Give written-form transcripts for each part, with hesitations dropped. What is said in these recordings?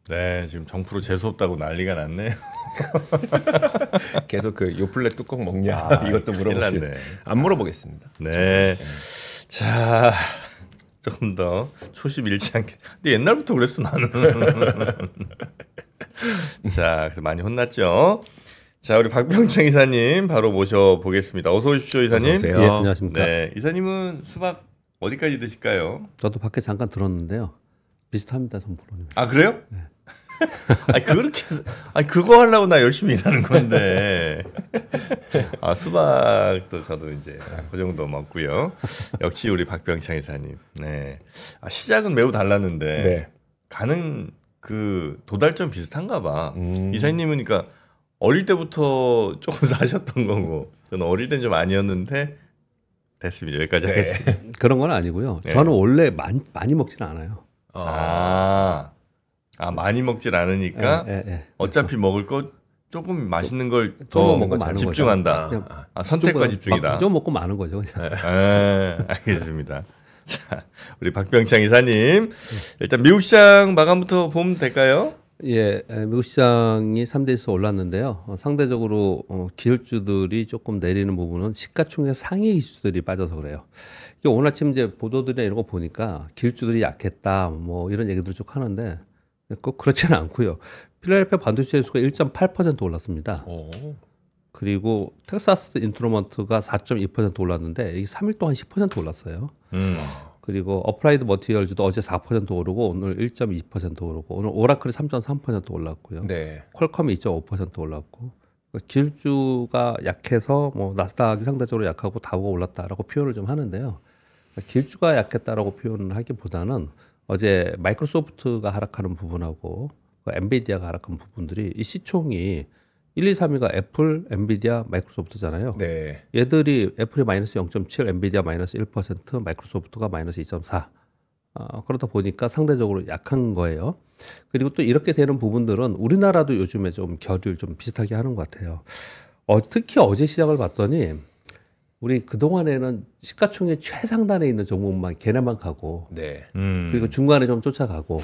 네, 지금 정프로 재수없다고 난리가 났네요. 계속 그 요플레 뚜껑 먹냐 이것도 큰일 물어보시네. 났네. 안 물어보겠습니다. 네. 자, 조금 더 초심 잃지 않게. 근데 옛날부터 그랬어 나는. 자, 많이 혼났죠. 자, 우리 박병창 이사님 바로 모셔보겠습니다. 어서 오십시오, 이사님. 어서 오세요. 예, 안녕하십니까. 네, 이사님은 수박 어디까지 드실까요? 저도 밖에 잠깐 들었는데요. 비슷합니다, 선프로님. 아, 그래요? 네. 아니 그렇게 아니 그거 하려고 나 열심히 일하는 건데. 아, 수박도 저도 이제 그 정도 먹고요. 역시 우리 박병창 이사님. 네. 아, 시작은 매우 달랐는데 네. 가는 그 도달점 비슷한가 봐. 이사님은 그러니까 어릴 때부터 조금 사셨던 거고 저는 어릴 땐 좀 아니었는데 됐습니다. 여기까지 하겠습니다. 그런 건 아니고요. 네. 저는 원래 많이 먹지는 않아요. 많이 먹질 않으니까 어차피 먹을 거 조금 맛있는 걸 더 집중한다. 선택과 집중이다. 좀 먹고 마는 거죠. 그냥. 알겠습니다. 자, 우리 박병창 이사님 일단 미국 시장 마감부터 보면 될까요? 예, 미국 시장이 3대에서 올랐는데요. 상대적으로 기술주들이 조금 내리는 부분은 시가총액 상위 기술들이 빠져서 그래요. 오늘 아침 이제 보도들이나 이런 거 보니까 기술주들이 약했다, 뭐 이런 얘기들 쭉 하는데 꼭 그렇지는 않고요. 필라델피아 반도체 지수가 1.8% 올랐습니다. 그리고 텍사스 인트루먼트가 4.2% 올랐는데 이게 3일 동안 10% 올랐어요. 그리고 어플라이드 머티리얼즈도 어제 4% 오르고 오늘 1.2% 오르고 오늘 오라클이 3.3% 올랐고요. 네. 퀄컴이 2.5% 올랐고 기술주가 약해서 뭐 나스닥이 상대적으로 약하고 다우가 올랐다라고 표현을 좀 하는데요. 기술주가 약했다라고 표현을 하기보다는 어제 마이크로소프트가 하락하는 부분하고 엔비디아가 하락한 부분들이 이 시총이 1, 2, 3위가 애플, 엔비디아, 마이크로소프트잖아요. 네. 얘들이 애플이 마이너스 0.7, 엔비디아 마이너스 1%, 마이크로소프트가 마이너스 2.4. 그러다 보니까 상대적으로 약한 거예요. 그리고 또 이렇게 되는 부분들은 우리나라도 요즘에 좀 결을 좀 비슷하게 하는 것 같아요. 특히 어제 시장을 봤더니 우리 그동안에는 시가총액 최상단에 있는 종목만 걔네만 가고 네. 그리고 중간에 좀 쫓아가고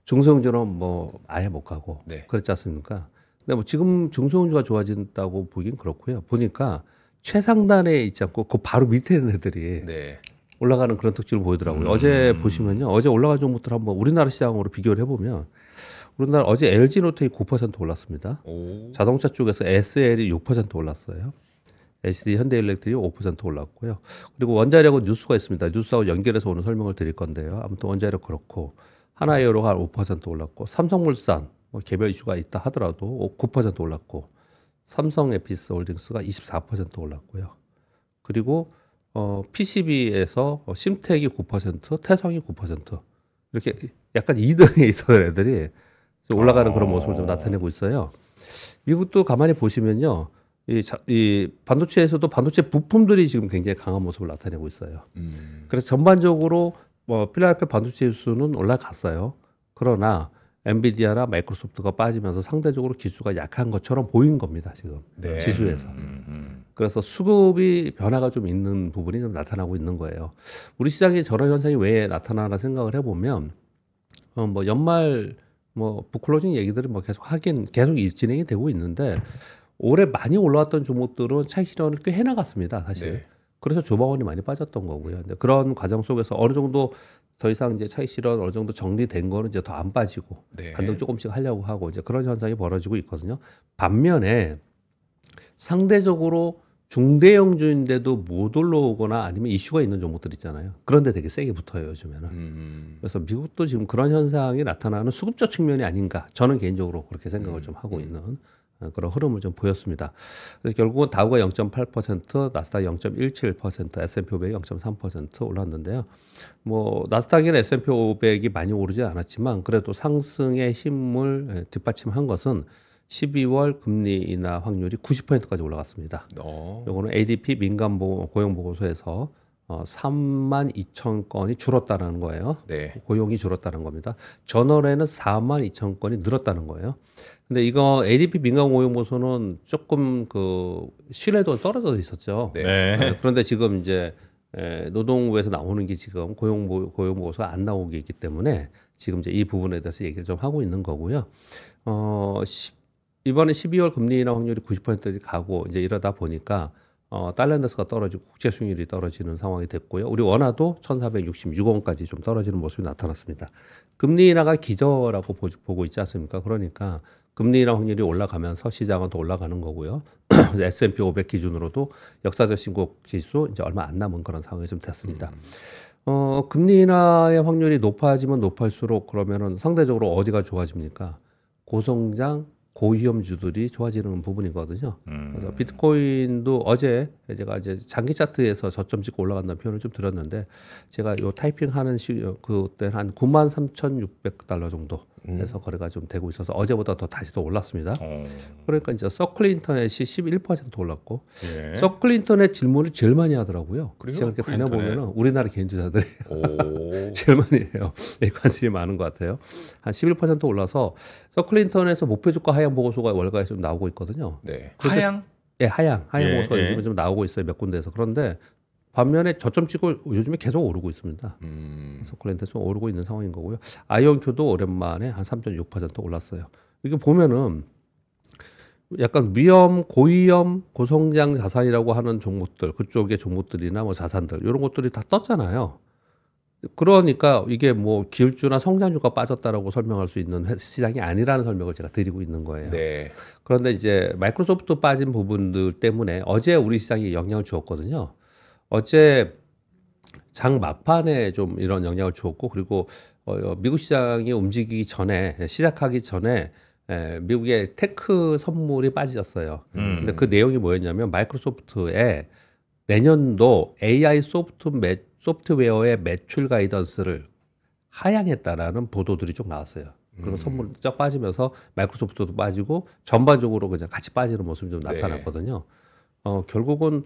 중소형주는 뭐 아예 못 가고 네. 그렇지 않습니까? 근데 뭐 지금 중소형주가 좋아진다고 보긴 그렇고요. 보니까 최상단에 있지 않고 그 바로 밑에 있는 애들이 네. 올라가는 그런 특징을 보이더라고요. 어제 보시면요. 어제 올라간 종목들 한번 우리나라 시장으로 비교를 해보면 우리나라 어제 LG노텍이 9% 올랐습니다. 자동차 쪽에서 SL이 6% 올랐어요. LCD 현대일렉트릭이 5% 올랐고요. 그리고 원자력은 뉴스가 있습니다. 뉴스하고 연결해서 오늘 설명을 드릴 건데요. 아무튼 원자력 그렇고 하나이오로가 한 5% 올랐고 삼성물산 뭐 개별 이슈가 있다 하더라도 9% 올랐고 삼성에피스 홀딩스가 24% 올랐고요. 그리고 PCB에서 심텍이 9%, 태성이 9% 이렇게 약간 2등에 있었던 애들이 올라가는 그런 모습을 좀 나타내고 있어요. 미국도 가만히 보시면요. 이 반도체에서도 반도체 부품들이 지금 굉장히 강한 모습을 나타내고 있어요. 그래서 전반적으로 필라델피아 반도체 지수는 올라갔어요. 그러나 엔비디아나 마이크로소프트가 빠지면서 상대적으로 기수가 약한 것처럼 보인 겁니다. 지금 네. 지수에서. 그래서 수급이 변화가 좀 있는 부분이 좀 나타나고 있는 거예요. 우리 시장에 저런 현상이 왜 나타나나 생각을 해보면 뭐 연말 뭐 북클로징 얘기들을 뭐 계속 진행이 되고 있는데 올해 많이 올라왔던 종목들은 차익 실현을 꽤 해나갔습니다. 사실. 네. 그래서 조방원이 많이 빠졌던 거고요. 근데 그런 과정 속에서 어느 정도 더 이상 이제 차익 실현 어느 정도 정리된 거는 이제 더 안 빠지고 네. 반등 조금씩 하려고 하고 이제 그런 현상이 벌어지고 있거든요. 반면에 상대적으로 중대형주인데도 못 올라오거나 아니면 이슈가 있는 종목들 있잖아요. 그런데 되게 세게 붙어요 요즘에는. 그래서 미국도 지금 그런 현상이 나타나는 수급적 측면이 아닌가. 저는 개인적으로 그렇게 생각을 좀 하고 있는 그런 흐름을 좀 보였습니다. 그래서 결국은 다우가 0.8%, 나스닥 0.17%, S&P 500이 0.3% 올랐는데요. 뭐 나스닥이나 S&P 500이 많이 오르지 않았지만 그래도 상승의 힘을 뒷받침한 것은 12월 금리 인하 확률이 90%까지 올라갔습니다. 요거는 ADP 민간 고용 보고서에서 3만 2천 건이 줄었다는 거예요. 네. 고용이 줄었다는 겁니다. 전월에는 4만 2천 건이 늘었다는 거예요. 근데 이거 ADP 민간 고용 보고서는 조금 그 신뢰도가 떨어져 있었죠. 네. 그런데 지금 이제 노동부에서 나오는 게 지금 고용보고서가 안 나오고 있기 때문에 지금 이제 이 부분에 대해서 얘기를 좀 하고 있는 거고요. 이번에 12월 금리 인하 확률이 90%까지 가고 이제 이러다 보니까 달러인데스가 떨어지고 국제 수익률이 떨어지는 상황이 됐고요. 우리 원화도 1,466원까지 좀 떨어지는 모습이 나타났습니다. 금리 인하가 기저라고 보고 있지 않습니까? 그러니까 금리 인하 확률이 올라가면서 시장은 더 올라가는 거고요. S&P 500 기준으로도 역사적 신고 지수 이제 얼마 안 남은 그런 상황이 좀 됐습니다. 금리 인하의 확률이 높아지면 높을수록 그러면은 상대적으로 어디가 좋아집니까? 고성장 고위험주들이 좋아지는 부분이거든요. 그래서 비트코인도 어제 제가 이제 장기 차트에서 저점 찍고 올라간다는 표현을 좀 드렸는데 제가 요 타이핑하는 그때 한 93,600달러 정도 해서 거래가 좀 되고 있어서 어제보다 더 다시 더 올랐습니다. 그러니까 이제 서클 인터넷이 11% 올랐고 예. 서클 인터넷 질문을 제일 많이 하더라고요. 그래요? 제가 이렇게 서클 인터넷? 다녀보면은 우리나라 개인투자들이 오. 제일 많이 해요. 관심이 많은 것 같아요. 한 11% 올라서 서클 인터넷에서 목표주가 하향 보고서가 월가에 좀 나오고 있거든요. 네. 하향? 예, 하향 예, 보고서 예. 요즘에 좀 나오고 있어요. 몇 군데에서. 그런데 반면에 저점 찍고 요즘에 계속 오르고 있습니다. 서클 인터넷 좀 오르고 있는 상황인 거고요. 아이온큐도 오랜만에 한 3.6% 올랐어요. 이게 보면은 약간 고위험, 고성장 자산이라고 하는 종목들, 그쪽의 종목들이나 뭐 자산들 이런 것들이 다 떴잖아요. 그러니까 이게 뭐 기울주나 성장주가 빠졌다라고 설명할 수 있는 시장이 아니라는 설명을 제가 드리고 있는 거예요. 네. 그런데 이제 마이크로소프트 빠진 부분들 때문에 어제 우리 시장에 영향을 주었거든요. 어제 장 막판에 좀 이런 영향을 주었고 그리고 미국 시장이 움직이기 전에 시작하기 전에 미국의 테크 선물이 빠졌어요. 근데 그 내용이 뭐였냐면 마이크로소프트의 내년도 AI 소프트웨어의 매출 가이던스를 하향했다라는 보도들이 좀 나왔어요. 그런 선물이 쫙 빠지면서 마이크로소프트도 빠지고 전반적으로 그냥 같이 빠지는 모습이 좀 나타났거든요. 결국은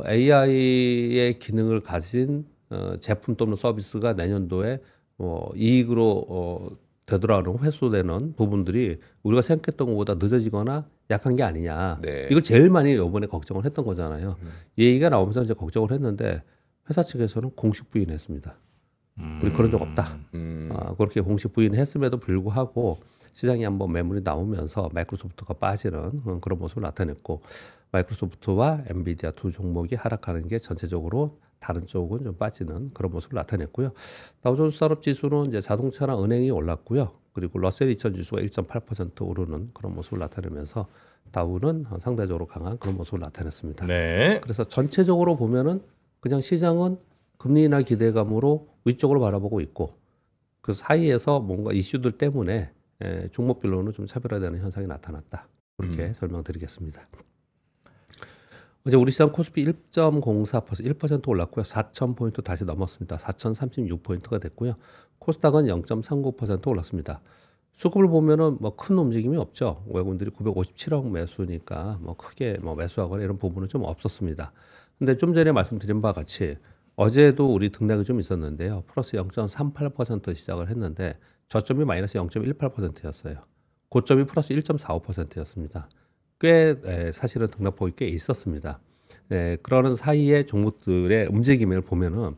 AI의 기능을 가진 제품 또는 서비스가 내년도에 이익으로 되돌아오는 회수되는 부분들이 우리가 생각했던 것보다 늦어지거나 약한 게 아니냐. 네. 이걸 제일 많이 이번에 걱정을 했던 거잖아요. 이 얘기가 나오면서 이제 걱정을 했는데 회사 측에서는 공식 부인했습니다. 우리 그런 적 없다. 그렇게 공식 부인했음에도 불구하고 시장이 한번 매물이 나오면서 마이크로소프트가 빠지는 그런 모습을 나타냈고 마이크로소프트와 엔비디아 두 종목이 하락하는 게 전체적으로 다른 쪽은 좀 빠지는 그런 모습을 나타냈고요. 다우존스 산업지수는 이제 자동차나 은행이 올랐고요. 그리고 러셀 2000 지수가 1.8% 오르는 그런 모습을 나타내면서 다우는 상대적으로 강한 그런 모습을 나타냈습니다. 네. 그래서 전체적으로 보면은 그냥 시장은 금리 인하 기대감으로 위쪽으로 바라보고 있고 그 사이에서 뭔가 이슈들 때문에 종목별로는 좀 차별화되는 현상이 나타났다. 그렇게 설명드리겠습니다. 어제 우리 시장 코스피 1.04% 1% 올랐고요. 4,000포인트 다시 넘었습니다. 4,036포인트가 됐고요. 코스닥은 0.39% 올랐습니다. 수급을 보면은 뭐 큰 움직임이 없죠. 외국인들이 957억 매수니까 뭐 크게 뭐 매수하거나 이런 부분은 좀 없었습니다. 근데 좀 전에 말씀드린 바와 같이 어제도 우리 등락이 좀 있었는데요. 플러스 0.38% 시작을 했는데 저점이 마이너스 0.18%였어요. 고점이 플러스 1.45%였습니다. 꽤 사실은 등락폭이 꽤 있었습니다. 그러는 사이에 종목들의 움직임을 보면은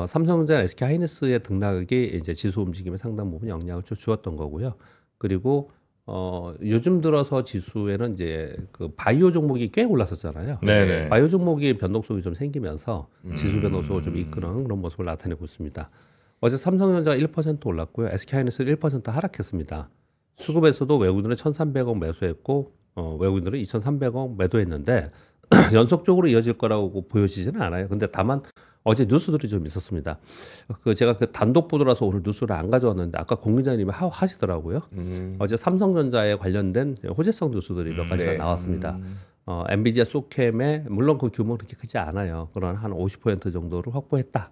삼성전자, SK하이닉스의 등락이 이제 지수 움직임에 상당 부분 영향을 주었던 거고요. 그리고 요즘 들어서 지수에는 이제 그 바이오 종목이 꽤 올랐었잖아요. 네네. 바이오 종목이 변동성이 좀 생기면서 지수 변동성을 좀 이끄는 그런 모습을 나타내고 있습니다. 어제 삼성전자가 1% 올랐고요. SK하이닉스는 1% 하락했습니다. 수급에서도 외국인들은 1,300억 매수했고 외국인들은 2,300억 매도했는데 연속적으로 이어질 거라고 보여지지는 않아요. 근데 다만 어제 뉴스들이 좀 있었습니다. 제가 그 단독 보도라서 오늘 뉴스를 안 가져왔는데 아까 공 기자님이 하시더라고요. 어제 삼성전자에 관련된 호재성 뉴스들이 몇 가지가 나왔습니다. 엔비디아 소캠에 물론 그 규모는 그렇게 크지 않아요. 그런 한 50% 정도를 확보했다.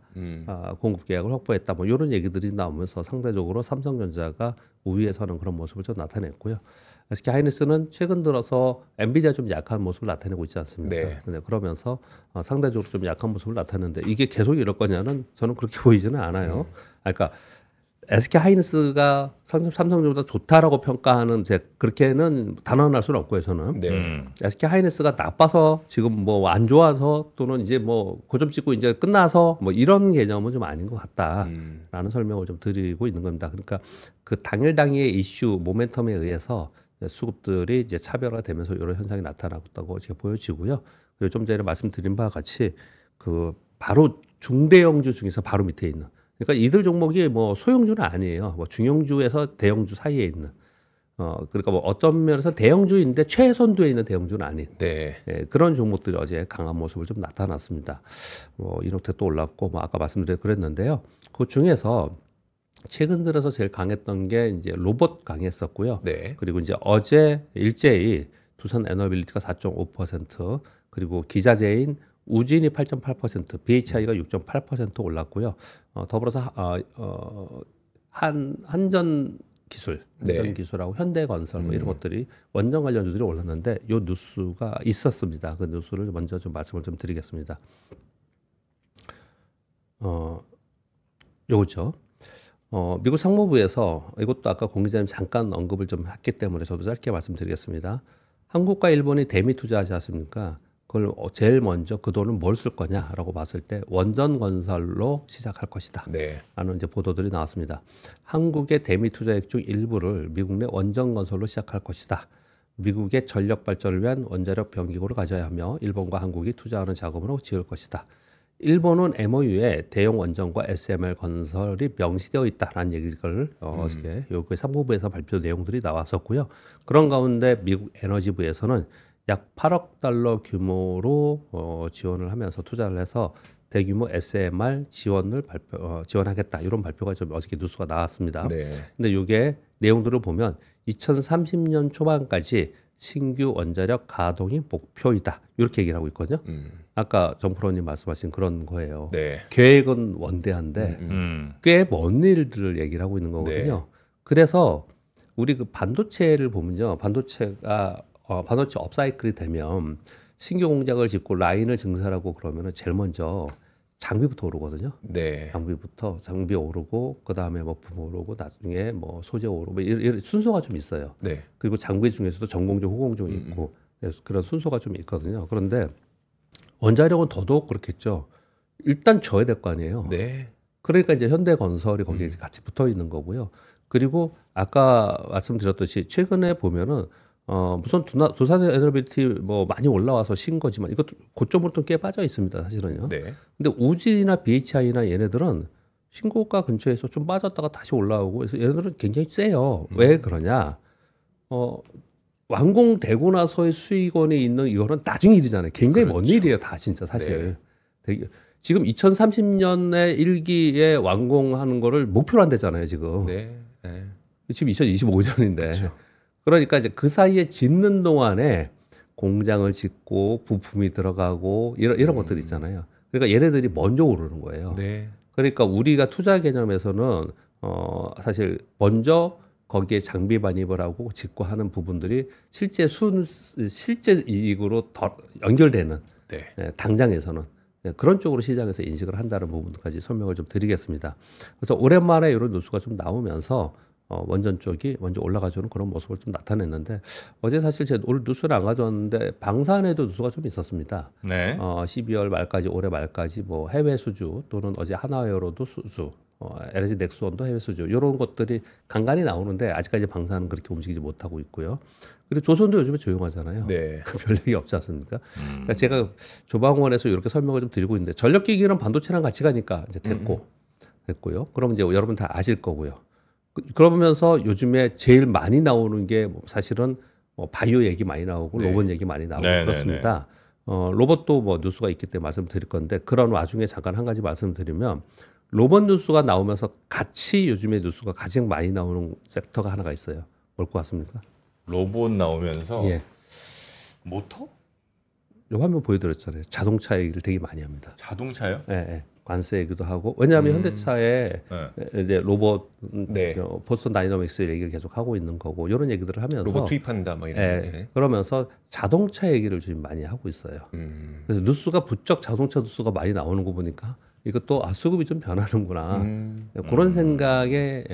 공급 계약을 확보했다. 뭐 이런 얘기들이 나오면서 상대적으로 삼성전자가 우위에 서는 그런 모습을 좀 나타냈고요. SK하이닉스는 최근 들어서 엔비디아 좀 약한 모습을 나타내고 있지 않습니까? 네. 근데 그러면서 상대적으로 좀 약한 모습을 나타내는데 이게 계속 이럴 거냐는 저는 그렇게 보이지는 않아요. 그러니까 SK 하이닉스가 삼성전보다 좋다라고 평가하는 그렇게는 단언할 수는 없고요. 저는 네. SK 하이닉스가 나빠서 지금 뭐 안 좋아서 또는 이제 뭐 고점 찍고 이제 끝나서 뭐 이런 개념은 좀 아닌 것 같다라는 설명을 좀 드리고 있는 겁니다. 그러니까 그 당일 이슈 모멘텀에 의해서 수급들이 이제 차별화되면서 이런 현상이 나타나고 제가 보여지고요. 그리고 좀 전에 말씀드린 바와 같이 그 바로 중대형주 중에서 바로 밑에 있는, 그러니까 이들 종목이 뭐 소형주는 아니에요. 뭐 중형주에서 대형주 사이에 있는, 그러니까 뭐 어떤 면에서 대형주인데 최선두에 있는 대형주는 아닌, 네. 예, 그런 종목들이 어제 강한 모습을 좀 나타났습니다. 뭐 이노텍도 올랐고, 뭐 아까 말씀드린 그랬는데요. 그 중에서 최근 들어서 제일 강했던 게 이제 로봇 강했었고요. 네. 그리고 이제 어제 일제히 두산 에너빌리티가 4.5%, 그리고 기자재인 우진이 8.8%, BHI가 6.8% 올랐고요. 더불어서 한전 기술, 네. 기술하고 현대건설 뭐 이런 것들이 원전 관련주들이 올랐는데 요 뉴스가 있었습니다. 그 뉴스를 먼저 좀 말씀을 좀 드리겠습니다. 요거죠. 미국 상무부에서 이것도 아까 공 기자님 잠깐 언급을 좀 했기 때문에 저도 짧게 말씀드리겠습니다. 한국과 일본이 대미 투자하지 않습니까? 그걸 제일 먼저 그 돈은 뭘 쓸 거냐라고 봤을 때 원전 건설로 시작할 것이다. 네. 라는 이제 보도들이 나왔습니다. 한국의 대미 투자액 중 일부를 미국 내 원전 건설로 시작할 것이다. 미국의 전력 발전을 위한 원자력 변기구를 가져야 하며 일본과 한국이 투자하는 자금으로 지을 것이다. 일본은 MOU에 대형 원전과 SMR 건설이 명시되어 있다라는 얘기를 어저께 요구의 상무부에서 발표 내용들이 나왔었고요. 그런 가운데 미국 에너지부에서는 약 8억 달러 규모로 지원을 하면서 투자를 해서 대규모 SMR 지원을 지원하겠다, 이런 발표가 좀 어저께 뉴스가 나왔습니다. 네. 근데 이게 내용들을 보면 2030년 초반까지 신규 원자력 가동이 목표이다, 이렇게 얘기를 하고 있거든요. 아까 정프로님 말씀하신 그런 거예요. 네. 계획은 원대한데 꽤 먼 일들을 얘기를 하고 있는 거거든요. 그래서 우리 그 반도체를 보면요, 반도체 업사이클이 되면 신규 공장을 짓고 라인을 증설하고 그러면은 제일 먼저 장비부터 오르거든요. 네. 장비 오르고, 그 다음에 뭐 부품 오르고, 나중에 뭐 소재 오르고, 뭐 이런 순서가 좀 있어요. 네. 그리고 장비 중에서도 전공종, 후공종이 있고, 그런 순서가 좀 있거든요. 그런데 원자력은 더더욱 그렇겠죠. 일단 져야 될 거 아니에요. 네. 그러니까 이제 현대건설이 거기에 같이 붙어 있는 거고요. 그리고 아까 말씀드렸듯이 최근에 보면은 무슨 두산 에너빌리티 뭐 많이 올라와서 신 거지만 이것도 고점으로 꽤 빠져 있습니다, 사실은요. 네. 근데 우진이나 BHI나 얘네들은 신고가 근처에서 좀 빠졌다가 다시 올라오고, 그래서 얘네들은 굉장히 세요. 왜 그러냐? 완공되고 나서의 수익원이 있는 이거는 나중 일이잖아요. 굉장히 먼 일이에요, 다 진짜 사실. 지금 2030년에 1기에 완공하는 거를 목표로 한대잖아요, 지금. 네. 네. 지금 2025년인데. 그러니까 이제 그 사이에 짓는 동안에 공장을 짓고 부품이 들어가고 이런 것들이 있잖아요. 그러니까 얘네들이 먼저 오르는 거예요. 네. 그러니까 우리가 투자 개념에서는 사실 먼저 거기에 장비 반입을 하고 짓고 하는 부분들이 실제 이익으로 더 연결되는, 네. 당장에서는 그런 쪽으로 시장에서 인식을 한다는 부분까지 설명을 좀 드리겠습니다. 그래서 오랜만에 이런 뉴스가 좀 나오면서 원전 쪽이 먼저 올라가주는 그런 모습을 좀 나타냈는데, 어제 사실 제가 오늘 뉴스를 안 가져왔는데 방산에도 뉴스가 좀 있었습니다. 네. 12월 말까지, 올해 말까지 뭐 해외 수주 또는 어제 하나웨어로도 수주, LG 넥스원도 해외 수주, 이런 것들이 간간히 나오는데 아직까지 방산은 그렇게 움직이지 못하고 있고요. 그리고 조선도 요즘에 조용하잖아요. 네. 별 얘기 없지 않습니까? 그러니까 제가 조방원에서 이렇게 설명을 좀 드리고 있는데, 전력기기는 반도체랑 같이 가니까 이제 됐고요. 그럼 이제 여러분 다 아실 거고요. 그러면서 요즘에 제일 많이 나오는 게 사실은 바이오 얘기 많이 나오고 로봇 얘기 많이 나오고 그렇습니다. 로봇도 뭐 뉴스가 있기 때문에 말씀드릴 건데, 그런 와중에 잠깐 한 가지 말씀드리면, 로봇 뉴스가 나오면서 같이 요즘에 뉴스가 가장 많이 나오는 섹터가 하나가 있어요. 뭘 것 같습니까? 로봇 나오면서 예. 모터? 요 화면 보여드렸잖아요. 자동차 얘기를 되게 많이 합니다. 자동차요? 예, 예. 관세 얘기도 하고, 왜냐하면 현대차에 이제 로봇, 보스턴 다이너믹스 얘기를 계속 하고 있는 거고, 이런 얘기들을 하면서 로봇 투입한다, 뭐 이런. 예, 그러면서 자동차 얘기를 좀 많이 하고 있어요. 그래서 뉴스가 부쩍 자동차 뉴스가 많이 나오는 거 보니까 이것도 수급이 좀 변하는구나 그런 생각의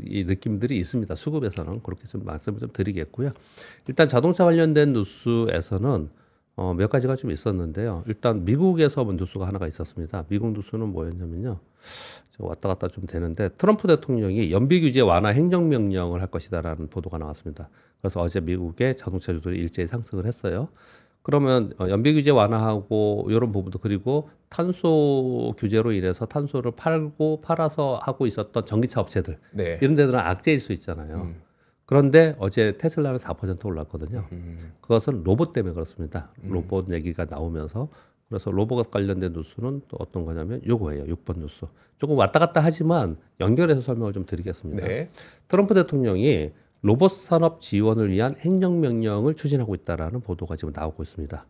이 느낌들이 있습니다. 수급에서는 그렇게 좀 말씀을 좀 드리겠고요. 일단 자동차 관련된 뉴스에서는 몇 가지가 좀 있었는데요. 일단 미국에서 뉴스가 하나가 있었습니다. 미국 뉴스는 뭐였냐면요. 왔다 갔다 좀 되는데 트럼프 대통령이 연비 규제 완화 행정명령을 할 것이다라는 보도가 나왔습니다. 그래서 어제 미국의 자동차주들이 일제히 상승을 했어요. 그러면 연비 규제 완화하고 이런 부분도 그리고 탄소 규제로 인해서 탄소를 팔아서 하고 있었던 전기차 업체들 네. 이런 데들은 악재일 수 있잖아요. 그런데 어제 테슬라는 4% 올랐거든요. 그것은 로봇 때문에 그렇습니다. 로봇 얘기가 나오면서 그래서 로봇 관련된 뉴스는 또 어떤 거냐면 요거예요. 6번 뉴스. 조금 왔다 갔다 하지만 연결해서 설명을 좀 드리겠습니다. 네. 트럼프 대통령이 로봇 산업 지원을 위한 행정명령을 추진하고 있다라는 보도가 지금 나오고 있습니다.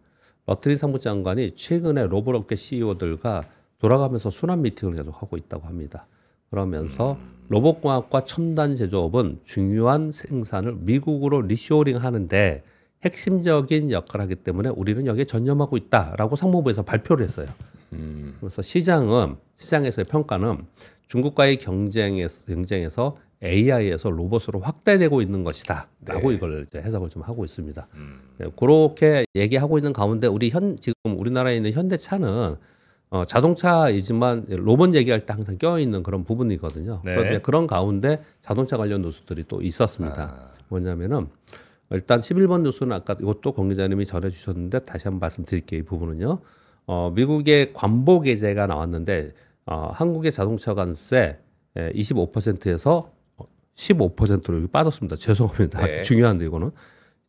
러틀리 상무장관이 최근에 로봇 업계 CEO들과 돌아가면서 순환 미팅을 계속하고 있다고 합니다. 그러면서 로봇공학과 첨단 제조업은 중요한 생산을 미국으로 리쇼링 하는데 핵심적인 역할을 하기 때문에 우리는 여기에 전념하고 있다라고 상무부에서 발표를 했어요. 그래서 시장에서의 평가는 중국과의 경쟁에서 AI에서 로봇으로 확대되고 있는 것이다. 라고 이걸 이제 해석을 좀 하고 있습니다. 네, 그렇게 얘기하고 있는 가운데 지금 우리나라에 있는 현대차는 자동차이지만 로봇 얘기할 때 항상 껴있는 그런 부분이거든요. 네. 그런데 그런 가운데 자동차 관련 뉴스들이 또 있었습니다. 뭐냐면은 일단 11번 뉴스는 아까 이것도 권 기자님이 전해주셨는데 다시 한번 말씀드릴게요. 이 부분은요. 미국의 관보 계제가 나왔는데 한국의 자동차 관세 25%에서 15%로 여기 빠졌습니다. 죄송합니다. 네. 중요한데 이거는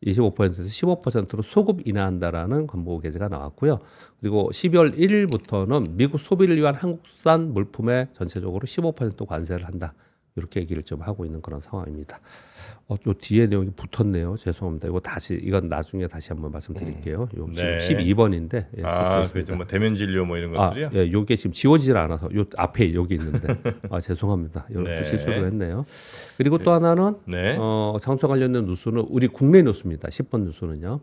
25%에서 15%로 소급 인하한다라는 관보 계제가 나왔고요. 그리고 12월 1일부터는 미국 소비를 위한 한국산 물품에 전체적으로 15% 관세를 한다. 이렇게 얘기를 좀 하고 있는 그런 상황입니다. 요 뒤에 내용이 붙었네요. 죄송합니다. 이건 나중에 다시 한번 말씀드릴게요. 요 네. 지금 12번인데. 예, 그래서 뭐 대면 진료 뭐 이런 것들이요? 예, 요게 지금 지워지질 않아서 요 앞에 여기 있는데. 죄송합니다. 이런 또 실수를 했네요. 그리고 또 하나는 네. 자동차 관련된 뉴스는 우리 국내 뉴스입니다. 10번 뉴스는요.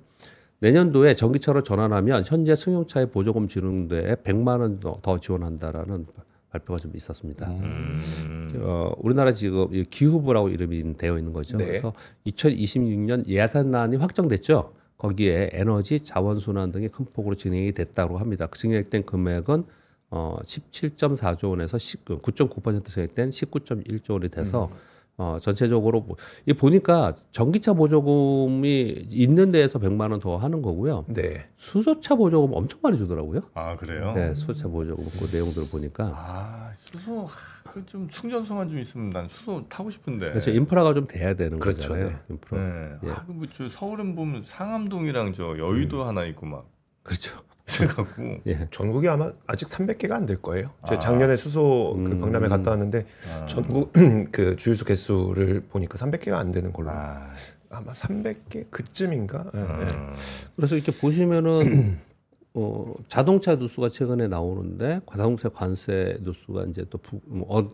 내년도에 전기차로 전환하면 현재 승용차의 보조금 지원대에 100만 원 더 지원한다라는 발표가 좀 있었습니다. 우리나라 지금 기후부라고 이름이 되어 있는 거죠. 네. 그래서 2026년 예산안이 확정됐죠. 거기에 에너지, 자원순환 등이 큰 폭으로 진행이 됐다고 합니다. 그 증액된 금액은 17.4조 원에서 9.9% 증액된 19.1조 원이 돼서 전체적으로 이 보니까 전기차 보조금이 있는 데에서 100만 원 더 하는 거고요. 네. 수소차 보조금 엄청 많이 주더라고요. 그래요? 네, 수소차 보조금 그 내용들을 보니까 수소 좀 충전소만 좀 있으면 난 수소 타고 싶은데. 그렇죠. 인프라가 좀 돼야 되는 그렇죠, 거잖아요. 네. 인프라. 네. 예. 저 서울은 보면 상암동이랑 저 여의도 하나 있고 막 그렇죠. 그래갖고 예. 전국이 아마 아직 300개가 안 될 거예요. 제가 작년에 수소 그 박람회 갔다 왔는데 전국 그 주유소 개수를 보니까 300개가 안 되는 걸로. 아마 300개 그쯤인가. 그래서 이렇게 보시면은 자동차 뉴스가 최근에 나오는데 자동차 관세 뉴스가 이제 또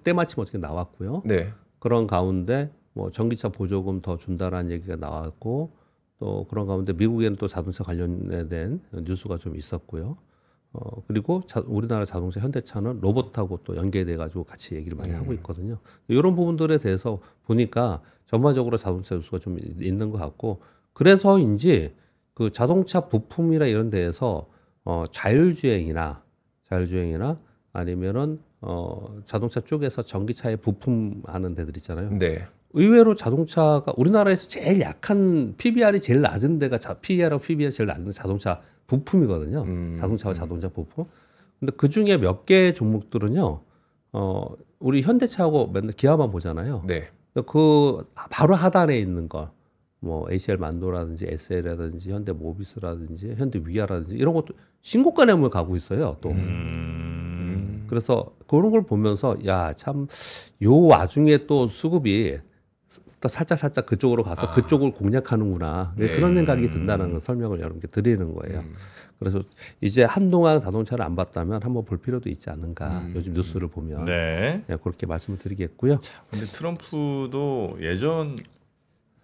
때마침 어떻게 나왔고요. 네. 그런 가운데 뭐 전기차 보조금 더 준다라는 얘기가 나왔고 또 그런 가운데 미국에는 또 자동차 관련된 뉴스가 좀 있었고요. 그리고 우리나라 자동차 현대차는 로봇하고 또 연계돼 가지고 같이 얘기를 많이 하고 있거든요. 이런 부분들에 대해서 보니까 전반적으로 자동차 뉴스가 좀 있는 것 같고 그래서인지 그 자동차 부품이나 이런 데에서 자율주행이나 아니면은 자동차 쪽에서 전기차에 부품하는 데들 있잖아요. 네. 의외로 자동차가 우리나라에서 제일 약한 PBR이 제일 낮은 데가 PER하고 PBR 제일 낮은 자동차 부품이거든요. 자동차와 자동차 부품. 근데 그 중에 몇 개 종목들은요, 우리 현대차하고 맨날 기아만 보잖아요. 네. 그 바로 하단에 있는 거, 뭐 ACL 만도라든지 SL이라든지 현대 모비스라든지 현대 위아라든지 이런 것도 신고가 내용을 가고 있어요. 또. 그래서 그런 걸 보면서 야, 참 요 와중에 또 수급이 또 살짝 그쪽으로 가서 그쪽을 공략하는구나. 네. 그런 생각이 든다는 걸 설명을 여러분께 드리는 거예요. 그래서 이제 한동안 자동차를 안 봤다면 한번 볼 필요도 있지 않는가. 요즘 뉴스를 보면. 네. 네, 그렇게 말씀을 드리겠고요. 근데 트럼프도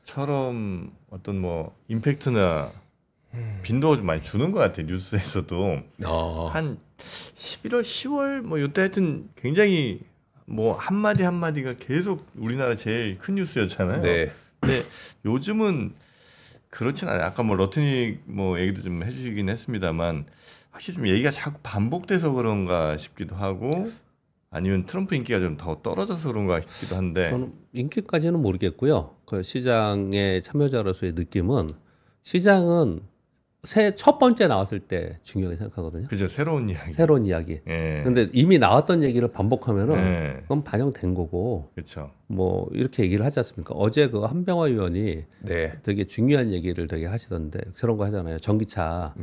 예전처럼 어떤 뭐 임팩트나 빈도가 좀 많이 주는 것 같아요. 뉴스에서도 한 11월, 10월 뭐 이때 하여튼 굉장히 뭐 한마디 한마디가 계속 우리나라 제일 큰 뉴스였잖아요. 네. 근데 요즘은 그렇진 않아요. 아까 뭐 러트니 뭐 얘기도 좀 해주시긴 했습니다만 확실히 좀 얘기가 자꾸 반복돼서 그런가 싶기도 하고 아니면 트럼프 인기가 좀 더 떨어져서 그런가 싶기도 한데 저는 인기까지는 모르겠고요. 그 시장의 참여자로서의 느낌은 시장은 첫 번째 나왔을 때 중요하게 생각하거든요. 그죠, 새로운 이야기. 새로운 이야기. 예. 근데 이미 나왔던 얘기를 반복하면은 예. 그건 반영된 거고 그렇죠. 뭐 이렇게 얘기를 하지 않습니까? 어제 그 한병화 의원이 네. 되게 중요한 얘기를 되게 하시던데 저런 거 하잖아요. 전기차가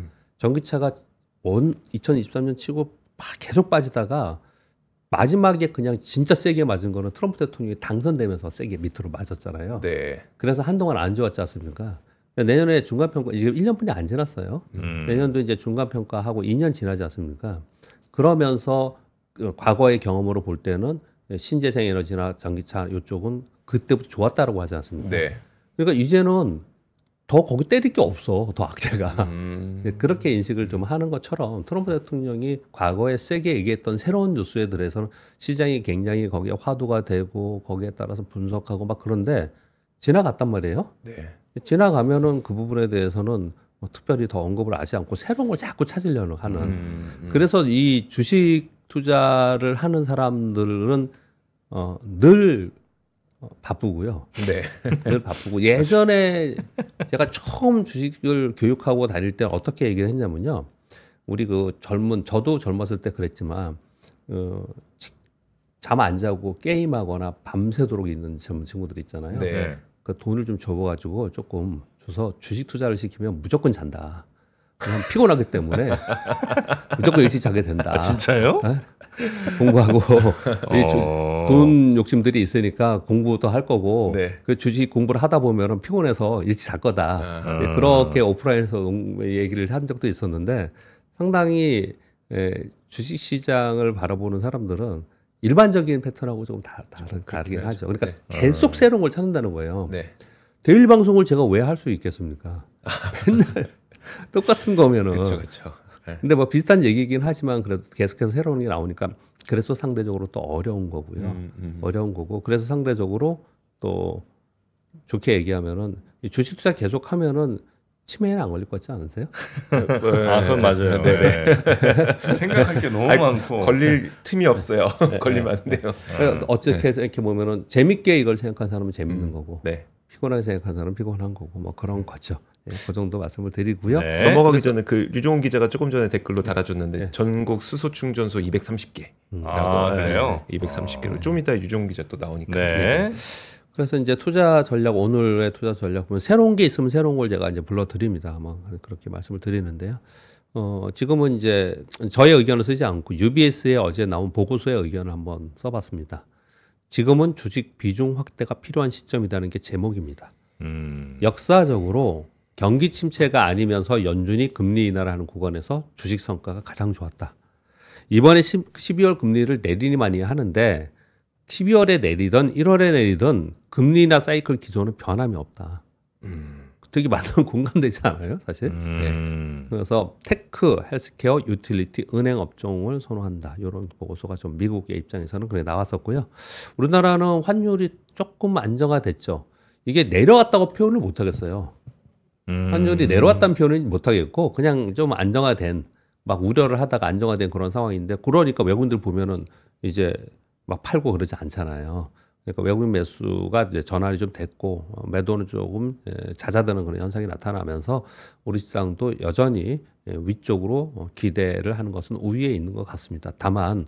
2023년 치고 계속 빠지다가 마지막에 그냥 진짜 세게 맞은 거는 트럼프 대통령이 당선되면서 세게 밑으로 맞았잖아요. 네. 그래서 한동안 안 좋았지 않습니까? 내년에 중간평가 이제 1년뿐이 안 지났어요. 내년도 이제 중간평가하고 2년 지나지 않습니까? 그러면서 그 과거의 경험으로 볼 때는 신재생 에너지나 전기차 이쪽은 그때부터 좋았다라고 하지 않습니까? 네. 그러니까 이제는 더 거기 때릴 게 없어. 더 악재가. 그렇게 인식을 좀 하는 것처럼 트럼프 대통령이 과거에 세게 얘기했던 새로운 뉴스에 대해서는 시장이 굉장히 거기에 화두가 되고 거기에 따라서 분석하고 막 그런데 지나갔단 말이에요. 네. 지나가면은 그 부분에 대해서는 뭐 특별히 더 언급을 하지 않고 새로운 걸 자꾸 찾으려는 하는. 그래서 이 주식 투자를 하는 사람들은 늘 바쁘고요. 네. 늘 바쁘고 예전에 제가 처음 주식을 교육하고 다닐 때 어떻게 얘기를 했냐면요. 우리 그 저도 젊었을 때 그랬지만 잠 안 자고 게임하거나 밤새도록 있는 친구들 있잖아요. 네. 그 돈을 좀 줘가지고 조금 줘서 주식 투자를 시키면 무조건 잔다. 그냥 피곤하기 때문에 무조건 일찍 자게 된다. 아, 진짜요? 에? 공부하고 돈 욕심들이 있으니까 공부도 할 거고 네. 그 주식 공부를 하다 보면 피곤해서 일찍 잘 거다. 그렇게 오프라인에서 얘기를 한 적도 있었는데 상당히 주식 시장을 바라보는 사람들은 일반적인 패턴하고 좀 다르긴 하죠. 그러니까 계속 새로운 걸 찾는다는 거예요. 네. 데일리 방송을 제가 왜 할 수 있겠습니까? 맨날 똑같은 거면은. 그렇죠. 네. 근데 뭐 비슷한 얘기이긴 하지만 그래도 계속해서 새로운 게 나오니까 그래서 상대적으로 또 어려운 거고요. 어려운 거고 그래서 상대적으로 또 좋게 얘기하면은 이 주식 투자 계속하면은 치매에는 안 걸릴 것 같지 않으세요? 아, 그건 맞아요. 네. 생각할 게 너무 많고 걸릴 틈이 없어요. 걸리면 안 돼요. 그러니까 어떻게 이렇게 보면은 재밌게 이걸 생각하는 사람은 재밌는 거고 네. 피곤하게 생각하는 사람은 피곤한 거고 뭐 그런 거죠. 그 정도 말씀을 드리고요. 네. 넘어가기 전에 그 류종훈 기자가 조금 전에 댓글로 달아줬는데 전국 수소 충전소 230개. 아, 그래요? 230개로 좀 이따 류종훈 기자 또 나오니까. 네. 그래서 이제 투자 전략 오늘의 투자 전략 보면 새로운 게 있으면 새로운 걸 제가 이제 불러드립니다. 뭐 그렇게 말씀을 드리는데요. 지금은 이제 저의 의견을 쓰지 않고 UBS에 어제 나온 보고서의 의견을 한번 써봤습니다. 지금은 주식 비중 확대가 필요한 시점이라는 게 제목입니다. 역사적으로 경기 침체가 아니면서 연준이 금리 인하를 하는 구간에서 주식 성과가 가장 좋았다. 이번에 12월 금리를 내리니 많이 하는데 12월에 내리던 1월에 내리던 금리 인하 사이클 기조는 변함이 없다. 되게 많은 공감되지 않아요, 사실? 네. 그래서 테크, 헬스케어, 유틸리티, 은행 업종을 선호한다. 이런 보고서가 좀 미국의 입장에서는 그래 나왔었고요. 우리나라는 환율이 조금 안정화됐죠. 이게 내려왔다고 표현을 못 하겠어요. 환율이 내려왔다는 표현은 못 하겠고 그냥 좀 안정화된 막 우려를 하다가 안정화된 그런 상황인데 그러니까 외국인들 보면은 이제 막 팔고 그러지 않잖아요. 그러니까 외국인 매수가 이제 전환이 좀 됐고 매도는 조금 잦아드는 그런 현상이 나타나면서 우리 시장도 여전히 위쪽으로 기대를 하는 것은 우위에 있는 것 같습니다. 다만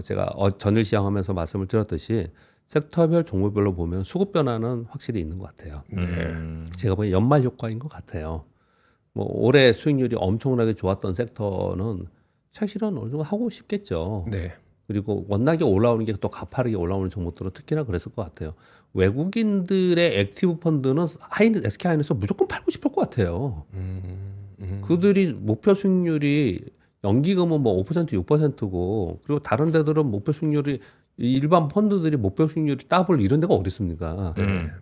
제가 전일 시장하면서 말씀을 드렸듯이 섹터별 종목별로 보면 수급 변화는 확실히 있는 것 같아요. 제가 보기엔 연말 효과인 것 같아요. 뭐 올해 수익률이 엄청나게 좋았던 섹터는 사실은 어느 정도 하고 싶겠죠. 네. 그리고 워낙에 올라오는 게 또 가파르게 올라오는 종목들은 특히나 그랬을 것 같아요. 외국인들의 액티브 펀드는 SK 하이닉스 무조건 팔고 싶을 것 같아요. 그들이 목표 수익률이 연기금은 뭐 5% 6%고 그리고 다른 데들은 목표 수익률이 일반 펀드들이 목표 수익률이 더블 이런 데가 어디 있습니까?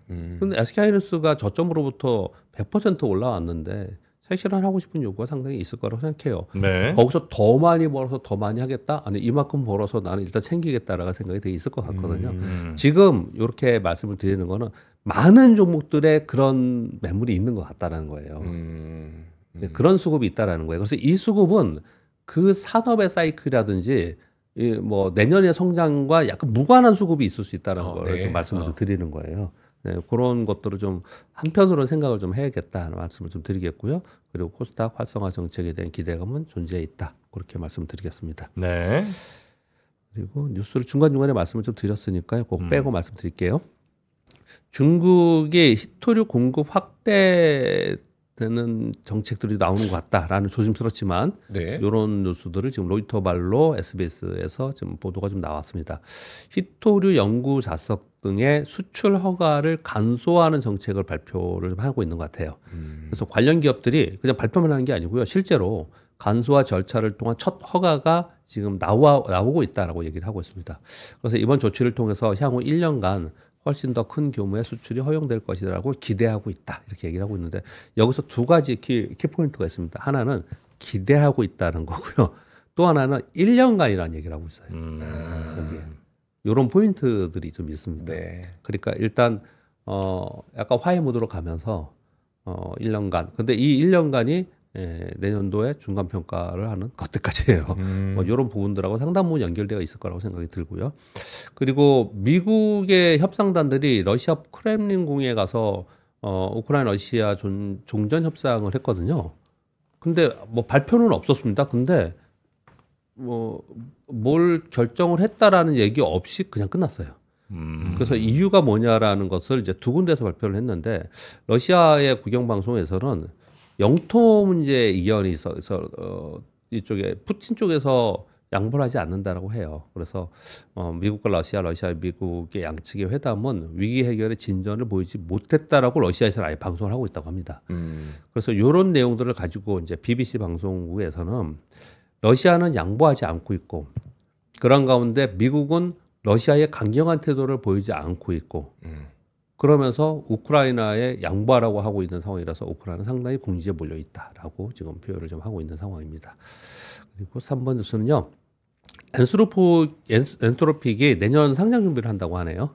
근데 SK 하이닉스가 저점으로부터 100% 올라왔는데 자기 실현하고 싶은 요구가 상당히 있을 거라고 생각해요. 네. 거기서 더 많이 벌어서 더 많이 하겠다? 아니 이만큼 벌어서 나는 일단 챙기겠다라는 생각이 되게 있을 것 같거든요. 지금 이렇게 말씀을 드리는 거는 많은 종목들에 그런 매물이 있는 것 같다는 거예요. 그런 수급이 있다라는 거예요. 그래서 이 수급은 그 산업의 사이클이라든지 뭐 내년의 성장과 약간 무관한 수급이 있을 수 있다는 걸 좀 말씀을 좀 드리는 거예요. 네, 그런 것들을 좀 한편으로는 생각을 좀 해야겠다는 말씀을 좀 드리겠고요. 그리고 코스닥 활성화 정책에 대한 기대감은 존재해 있다. 그렇게 말씀드리겠습니다. 네. 그리고 뉴스를 중간중간에 말씀을 좀 드렸으니까요. 꼭 빼고 말씀드릴게요. 중국의 히토류 공급 확대되는 정책들이 나오는 것 같다라는 조심스럽지만 이런 뉴스들을 지금 로이터발로 SBS에서 지금 보도가 좀 나왔습니다. 히토류 연구 자석 등의 수출 허가를 간소화하는 정책을 발표를 좀 하고 있는 것 같아요. 그래서 관련 기업들이 그냥 발표만 하는 게 아니고요. 실제로 간소화 절차를 통한 첫 허가가 지금 나오고 있다라고 얘기를 하고 있습니다. 그래서 이번 조치를 통해서 향후 1년간 훨씬 더 큰 규모의 수출이 허용될 것이라고 기대하고 있다. 이렇게 얘기를 하고 있는데 여기서 두 가지 키포인트가 있습니다. 하나는 기대하고 있다는 거고요. 또 하나는 1년간이라는 얘기를 하고 있어요. 여기에. 이런 포인트들이 좀 있습니다. 그러니까 일단 약간 화해 모드로 가면서 1년간. 근데 이 1년간이 내년도에 중간 평가를 하는 그때까지예요. 뭐 이런 부분들하고 상당 부분 연결되어 있을 거라고 생각이 들고요. 그리고 미국의 협상단들이 러시아 크렘린궁에 가서 우크라이나 러시아 종전 협상을 했거든요. 근데 뭐 발표는 없었습니다. 근데 뭘 결정을 했다라는 얘기 없이 그냥 끝났어요. 그래서 이유가 뭐냐라는 것을 이제 두 군데서 발표를 했는데 러시아의 국영방송에서는 영토 문제 이견이 있어서 이쪽에 푸틴 쪽에서 양보를 하지 않는다라고 해요. 그래서 미국과 러시아, 미국의 양측의 회담은 위기 해결의 진전을 보이지 못했다라고 러시아에서는 아예 방송을 하고 있다고 합니다. 그래서 이런 내용들을 가지고 이제 BBC 방송국에서는 러시아는 양보하지 않고 있고 그런 가운데 미국은 러시아의 강경한 태도를 보이지 않고 있고 그러면서 우크라이나에 양보하라고 하고 있는 상황이라서 우크라이나는 상당히 궁지에 몰려 있다라고 지금 표현을 좀 하고 있는 상황입니다. 그리고 3번 뉴스는요. 엔트로픽이 내년 상장 준비를 한다고 하네요.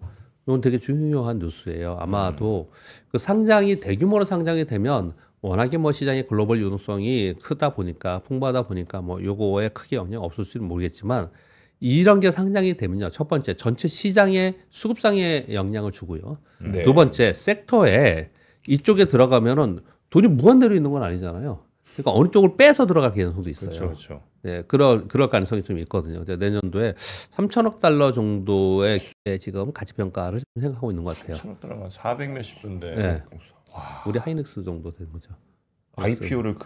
이건 되게 중요한 뉴스예요. 아마도 그 상장이 대규모로 상장이 되면 워낙에 뭐 시장의 글로벌 유동성이 크다 보니까 풍부하다 보니까 뭐 요거에 크게 영향 없을지는 모르겠지만 이런 게 상장이 되면요. 첫 번째 전체 시장의 수급상의 영향을 주고요. 두 번째 섹터에 이쪽에 들어가면은 돈이 무한대로 있는 건 아니잖아요. 그러니까 어느 쪽을 빼서 들어갈 가능성도 있어요. 그렇죠. 네, 그럴 가능성이 좀 있거든요. 내년도에 3천억 달러 정도의 지금 가치 평가를 생각하고 있는 것 같아요. 3천억 달러면 400 몇십 조인데. 네. 우리 하이닉스 정도 되는 거죠. IPO를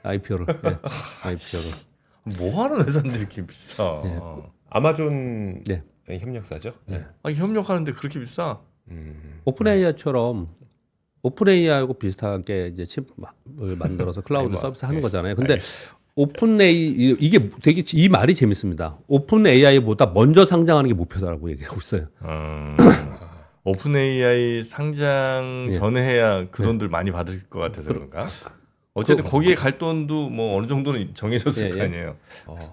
IPO를. 네. IPO를. 뭐 하는 회사인데 이렇게 비싸? 네. 아마존 협력사죠. 네. 협력하는데 그렇게 비싸? 오픈AI처럼 오픈AI하고 비슷하게 이제 칩을 만들어서 클라우드 서비스 하는 거잖아요. 근데 오픈AI 이게 되게 이 말이 재밌습니다. 오픈AI보다 먼저 상장하는 게 목표다라고 얘기하고 있어요. 오픈AI 상장 전에 해야 그 돈들 많이 받을 것 같아서 그런가? 어쨌든 거기에 갈 돈도 뭐 어느 정도는 정해졌을 거 아니에요.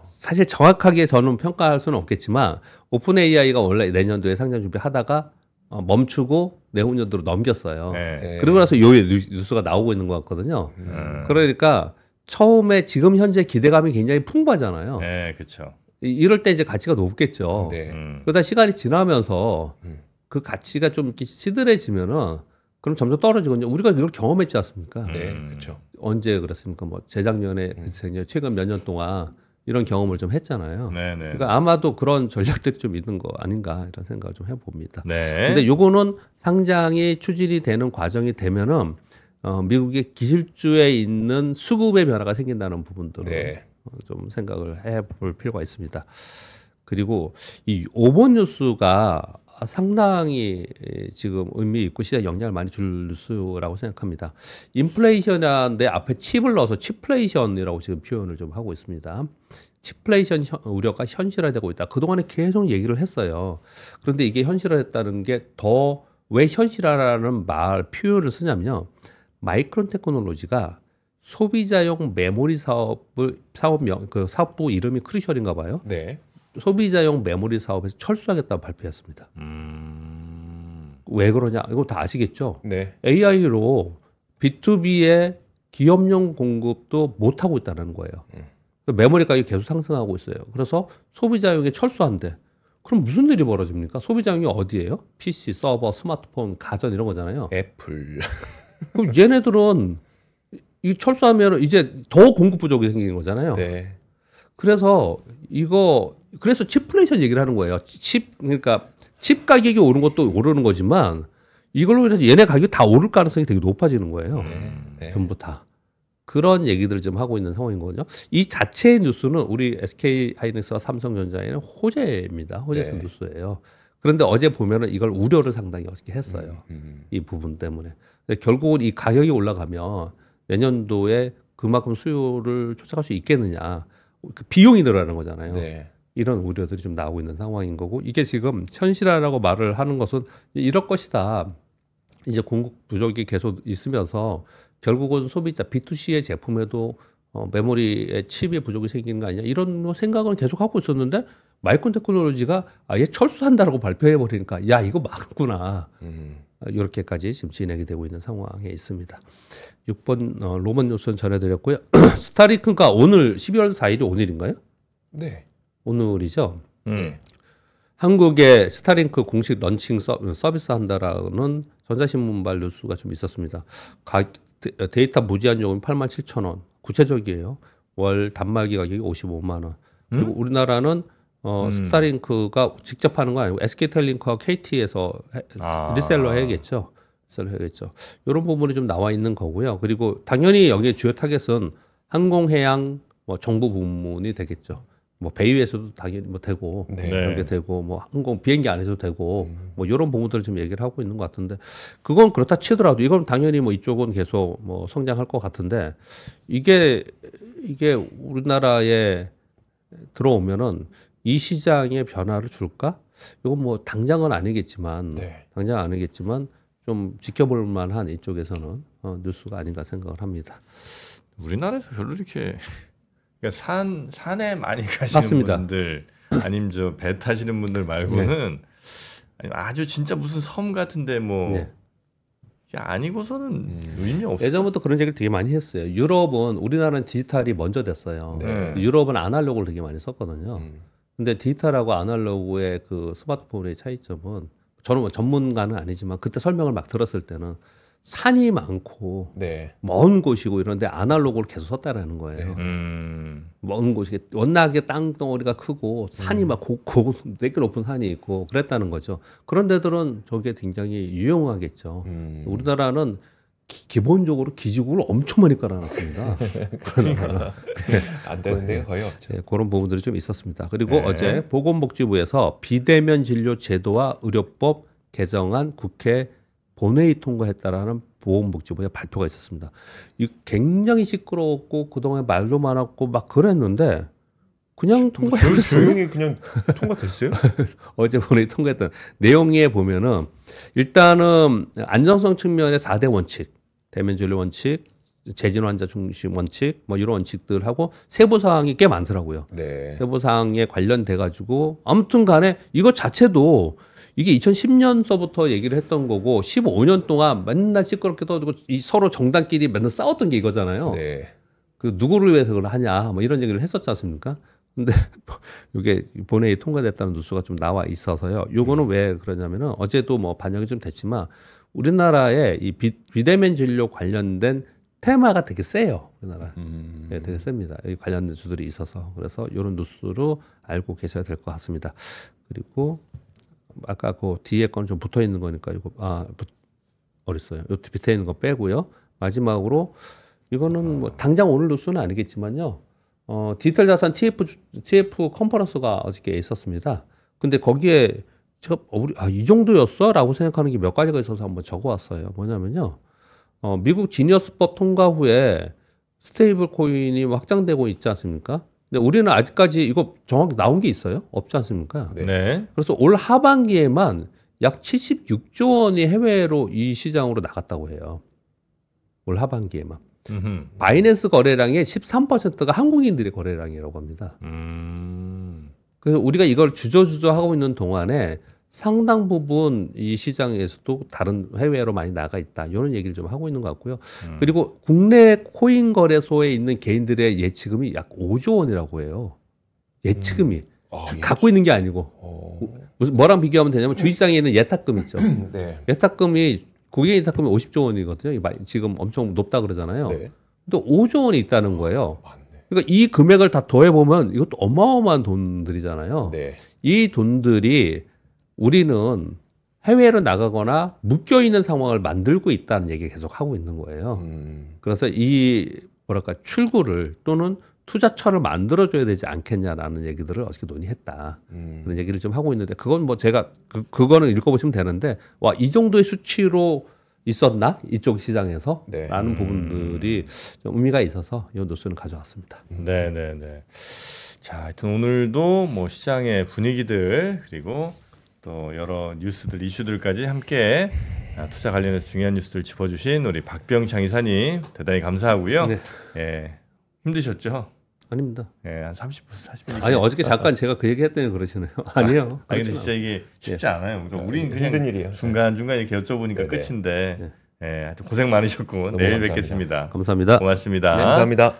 사실 정확하게 저는 평가할 수는 없겠지만 오픈AI가 원래 내년도에 상장 준비하다가 멈추고 내후년도로 넘겼어요. 그러고 나서 요 뉴스가 나오고 있는 것 같거든요. 그러니까 처음에 지금 현재 기대감이 굉장히 풍부하잖아요. 네, 그렇죠. 이럴 때 이제 가치가 높겠죠. 그러다 시간이 지나면서 그 가치가 좀 이렇게 시들해지면은 그럼 점점 떨어지거든요. 우리가 이걸 경험했지 않습니까? 네, 그렇죠. 언제 그랬습니까? 뭐 재작년에 최근 몇 년 동안 이런 경험을 좀 했잖아요. 네네. 그러니까 아마도 그런 전략들이 좀 있는 거 아닌가 이런 생각을 좀 해봅니다. 네. 근데 요거는 상장이 추진이 되는 과정이 되면은 미국의 기술주에 있는 수급의 변화가 생긴다는 부분들을 좀 생각을 해볼 필요가 있습니다. 그리고 이 5번 뉴스가 상당히 지금 의미 있고 시장에 영향을 많이 줄 뉴스라고 생각합니다. 인플레이션인데 앞에 칩을 넣어서 칩플레이션이라고 지금 표현을 좀 하고 있습니다. 칩플레이션 우려가 현실화되고 있다. 그동안에 계속 얘기를 했어요. 그런데 이게 현실화됐다는 게 더 왜 현실화라는 표현을 쓰냐면요. 마이크론 테크놀로지가 소비자용 메모리 사업명 그 사업부 이름이 크리셜인가 봐요. 네. 소비자용 메모리 사업에서 철수하겠다고 발표했습니다. 왜 그러냐? 이거 다 아시겠죠? 네. AI로 B2B의 기업용 공급도 못 하고 있다는 거예요. 메모리 가격이 계속 상승하고 있어요. 그래서 소비자용에 철수한대. 그럼 무슨 일이 벌어집니까? 소비자용이 어디예요? PC, 서버, 스마트폰, 가전 이런 거잖아요. 애플. 그럼 얘네들은 이 철수하면 이제 더 공급 부족이 생기는 거잖아요. 네. 그래서 그래서 칩플레이션 얘기를 하는 거예요. 그러니까 칩 가격이 오른 것도 오르는 거지만 이걸로 인해서 얘네 가격이 다 오를 가능성이 되게 높아지는 거예요. 네. 전부 다. 그런 얘기들을 좀 하고 있는 상황인 거죠. 이 자체의 뉴스는 우리 SK 하이닉스와 삼성전자에는 호재입니다. 호재성 네. 뉴스예요. 그런데 어제 보면은 이걸 우려를 상당히 어저께 했어요. 이 부분 때문에. 근데 결국은 이 가격이 올라가면 내년도에 그만큼 수요를 쫓아갈 수 있겠느냐. 그 비용이 늘어나는 거잖아요. 네. 이런 우려들이 좀 나오고 있는 상황인 거고 이게 지금 현실화라고 말을 하는 것은 이럴 것이다. 이제 공급 부족이 계속 있으면서 결국은 소비자 B2C의 제품에도 메모리의 칩의 부족이 생기는 거 아니냐 이런 생각은 계속 하고 있었는데 마이크론 테크놀로지가 아예 철수한다라고 발표해 버리니까 야 이거 맞구나 이렇게까지 지금 진행이 되고 있는 상황에 있습니다. 6번 로먼 뉴스는 전해드렸고요. 스타링크가 오늘 12월 4일이 오늘인가요? 네. 오늘이죠. 네. 한국에 스타링크 공식 런칭 서비스 한다라는 전자신문발 뉴스가 좀 있었습니다. 데이터 무제한 요금 87,000원. 구체적이에요. 월 단말기 가격이 55만 원. 그리고 우리나라는 스타링크가 직접 하는 건 아니고 SK텔레콤과 KT에서 리셀러 해야겠죠. 리셀러 해야겠죠. 이런 부분이 좀 나와 있는 거고요. 그리고 당연히 여기에 주요 타겟은 항공해양 정부 부문이 되겠죠. 뭐 배유에서도 당연히 뭐 되고 네. 그렇게 되고 뭐 항공 비행기 안에서도 되고 뭐 이런 부분들을 좀 얘기를 하고 있는 것 같은데 그건 그렇다 치더라도 이건 당연히 뭐 이쪽은 계속 뭐 성장할 것 같은데 이게 우리나라에 들어오면은 이 시장에 변화를 줄까? 이건 뭐 당장은 아니겠지만 네. 좀 지켜볼 만한 이쪽에서는 뉴스가 아닌가 생각을 합니다. 우리나라에서 별로 이렇게 그러니까 산에 많이 가시는 맞습니다. 분들 아니면 저 배 타시는 분들 말고는 아니면 아주 진짜 무슨 섬 같은데 뭐 네. 이게 아니고서는 의미 없어요. 예전부터 그런 얘기를 되게 많이 했어요. 유럽은 우리나라는 디지털이 먼저 됐어요. 네. 유럽은 아날로그를 되게 많이 썼거든요. 근데 디지털하고 아날로그의 그 스마트폰의 차이점은 저는 뭐 전문가는 아니지만 그때 설명을 막 들었을 때는 산이 많고 네. 먼 곳이고 이런데 아날로그를 계속 썼다라는 거예요. 먼 곳이 워낙에 땅덩어리가 크고 산이 막 되게 높은 산이 있고 그랬다는 거죠. 그런 데들은 저게 굉장히 유용하겠죠. 우리나라는 기본적으로 기지국을 엄청 많이 깔아놨습니다. 안 되는 데가 거의 없죠. 네, 그런 부분들이 좀 있었습니다. 그리고 네. 어제 보건복지부에서 비대면 진료 제도와 의료법 개정안 국회 본회의 통과했다라는 보건복지부의 발표가 있었습니다. 이 굉장히 시끄러웠고 그동안 말도 많았고 막 그랬는데 그냥 통과했어요. 조용히 그냥 통과됐어요? 어제 본회의 통과했던 내용에 보면은 일단은 안정성 측면의 4대 원칙, 대면 진료 원칙, 재진 환자 중심 원칙, 뭐 이런 원칙들하고 세부 사항이 꽤 많더라고요. 네. 세부 사항에 관련돼 가지고 아무튼간에 이것 자체도 이게 2010년서부터 얘기를 했던 거고 15년 동안 맨날 시끄럽게 떠들고 서로 정당끼리 맨날 싸웠던 게 이거잖아요. 네. 그 누구를 위해서 그걸 하냐 뭐 이런 얘기를 했었지 않습니까? 근데 이게 본회의 통과됐다는 뉴스가 좀 나와 있어서요. 요거는 왜 그러냐면은 어제도 뭐 반영이 좀 됐지만 우리나라의 이 비대면 진료 관련된 테마가 되게 세요. 우리나라. 네, 되게 셉니다. 여기 관련 뉴스들이 있어서. 그래서 이런 뉴스로 알고 계셔야 될 것 같습니다. 그리고 아까 그 뒤에 건 좀 붙어 있는 거니까 이거 어딨어요? 요 밑에 있는 거 빼고요. 마지막으로 이거는 뭐 당장 오늘 뉴스는 아니겠지만요. 디지털 자산 TF 컨퍼런스가 어저께 있었습니다. 근데 거기에 제가 이 정도였어라고 생각하는 게 몇 가지가 있어서 한번 적어왔어요. 뭐냐면요. 미국 지니어스법 통과 후에 스테이블 코인이 확장되고 있지 않습니까? 근데 우리는 아직까지 이거 정확히 나온 게 있어요? 없지 않습니까? 네. 그래서 올 하반기에만 약 76조 원이 해외로 이 시장으로 나갔다고 해요. 올 하반기에만. 바이낸스 거래량의 13%가 한국인들의 거래량이라고 합니다. 그래서 우리가 이걸 주저주저 하고 있는 동안에 상당 부분 이 시장에서도 다른 해외로 많이 나가 있다. 이런 얘기를 좀 하고 있는 것 같고요. 그리고 국내 코인 거래소에 있는 개인들의 예치금이 약 5조 원이라고 해요. 예치금이. 갖고 있는 게 아니고. 무슨 뭐랑 비교하면 되냐면 주식시장에 있는 예탁금 있죠. 네. 예탁금이 고객 예탁금이 50조 원이거든요. 지금 엄청 높다 그러잖아요. 네. 근데 5조 원이 있다는 거예요. 맞네. 그러니까 이 금액을 다 더해보면 이것도 어마어마한 돈들이잖아요. 네. 이 돈들이 우리는 해외로 나가거나 묶여있는 상황을 만들고 있다는 얘기 계속 하고 있는 거예요. 그래서 이 뭐랄까 출구를 또는 투자처를 만들어줘야 되지 않겠냐라는 얘기들을 어저께 논의했다. 그런 얘기를 좀 하고 있는데 그건 뭐 제가 그거는 읽어보시면 되는데 와, 이 정도의 수치로 있었나? 이쪽 시장에서? 네. 라는 부분들이 좀 의미가 있어서 이 뉴스는 가져왔습니다. 네네네. 자, 하여튼 오늘도 뭐 시장의 분위기들 그리고 또 여러 뉴스들, 이슈들까지 함께 투자 관련해서 중요한 뉴스들 짚어주신 우리 박병창 이사님 대단히 감사하고요. 네. 예, 힘드셨죠? 아닙니다. 예, 한 30분, 40분. 아니 어저께 잠깐 제가 그 얘기 했더니 그러시네요. 아니에요. 아니 근데 진짜 이게 쉽지 않아요. 그러니까 우리는 그냥 힘든 일이에요. 중간중간 이렇게 여쭤보니까 네네. 끝인데 예, 하여튼 고생 많으셨고 내일 감사합니다. 뵙겠습니다. 감사합니다. 고맙습니다. 네, 감사합니다.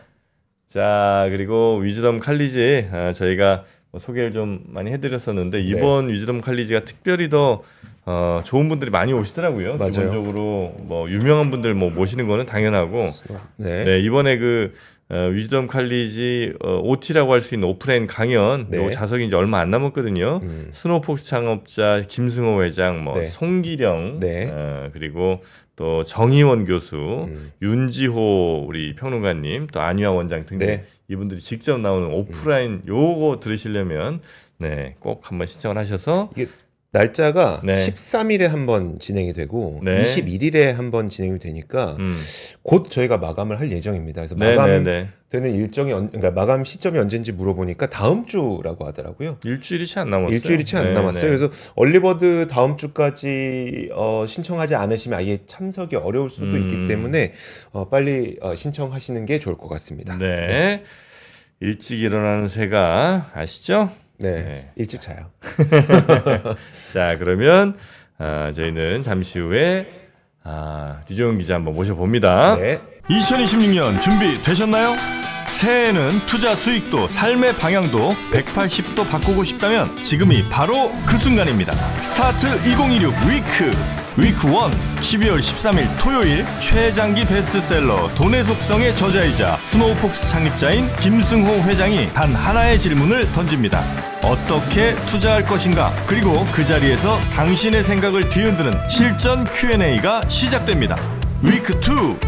자, 그리고 위즈덤 칼리지 저희가 소개를 좀 많이 해드렸었는데 이번 위즈덤 칼리지가 특별히 더 좋은 분들이 많이 오시더라고요. 맞아요. 기본적으로 뭐 유명한 분들 뭐 모시는 거는 당연하고 네. 네, 이번에 그 위즈덤 칼리지 OT라고 할 수 있는 오프라인 강연 네. 요 자석이 이제 얼마 안 남았거든요. 스노우폭스 창업자 김승호 회장, 뭐 네. 송기령, 네. 그리고 또 정희원 교수, 윤지호 우리 평론가님, 또 안유아 원장 등등 네. 이분들이 직접 나오는 오프라인 요거 들으시려면 네, 꼭 한번 신청을 하셔서 이게 날짜가 네. 13일에 한번 진행이 되고 네. 21일에 한번 진행이 되니까 곧 저희가 마감을 할 예정입니다. 그래서 네, 마감되는 네, 네. 일정이 그러니까 마감 시점이 언제인지 물어보니까 다음 주라고 하더라고요. 일주일이 채 안 남았어요. 일주일이 채 안 네, 남았어요. 네. 그래서 얼리버드 다음 주까지 신청하지 않으시면 아예 참석이 어려울 수도 있기 때문에 빨리 신청하시는 게 좋을 것 같습니다. 네. 일찍 일어나는 새가 아시죠? 네. 네. 일찍 자요. 자, 그러면 저희는 잠시 후에 류정훈 기자 한번 모셔봅니다. 네. 2026년 준비되셨나요? 새해에는 투자 수익도 삶의 방향도 180도 바꾸고 싶다면 지금이 바로 그 순간입니다. 스타트 2026 위크 1 12월 13일 토요일 최장기 베스트셀러 돈의 속성의 저자이자 스노우폭스 창립자인 김승호 회장이 단 하나의 질문을 던집니다. 어떻게 투자할 것인가? 그리고 그 자리에서 당신의 생각을 뒤흔드는 실전 Q&A가 시작됩니다. 위크 2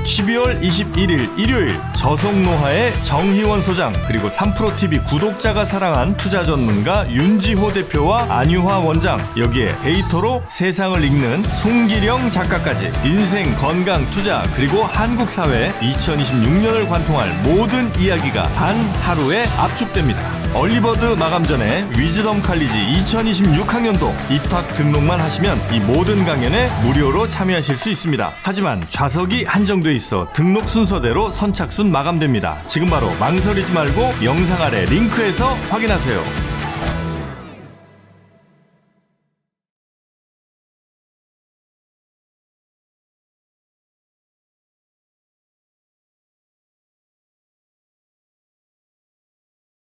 12월 21일 일요일 저속노화의 정희원 소장 그리고 3프로TV 구독자가 사랑한 투자 전문가 윤지호 대표와 안유화 원장 여기에 데이터로 세상을 읽는 송기령 작가까지 인생, 건강, 투자 그리고 한국 사회 2026년을 관통할 모든 이야기가 단 하루에 압축됩니다. 얼리버드 마감 전에 위즈덤 칼리지 2026학년도 입학 등록만 하시면 이 모든 강연에 무료로 참여하실 수 있습니다. 하지만 좌석이 한정돼 있어 등록 순서대로 선착순 마감됩니다. 지금 바로 망설이지 말고 영상 아래 링크에서 확인하세요.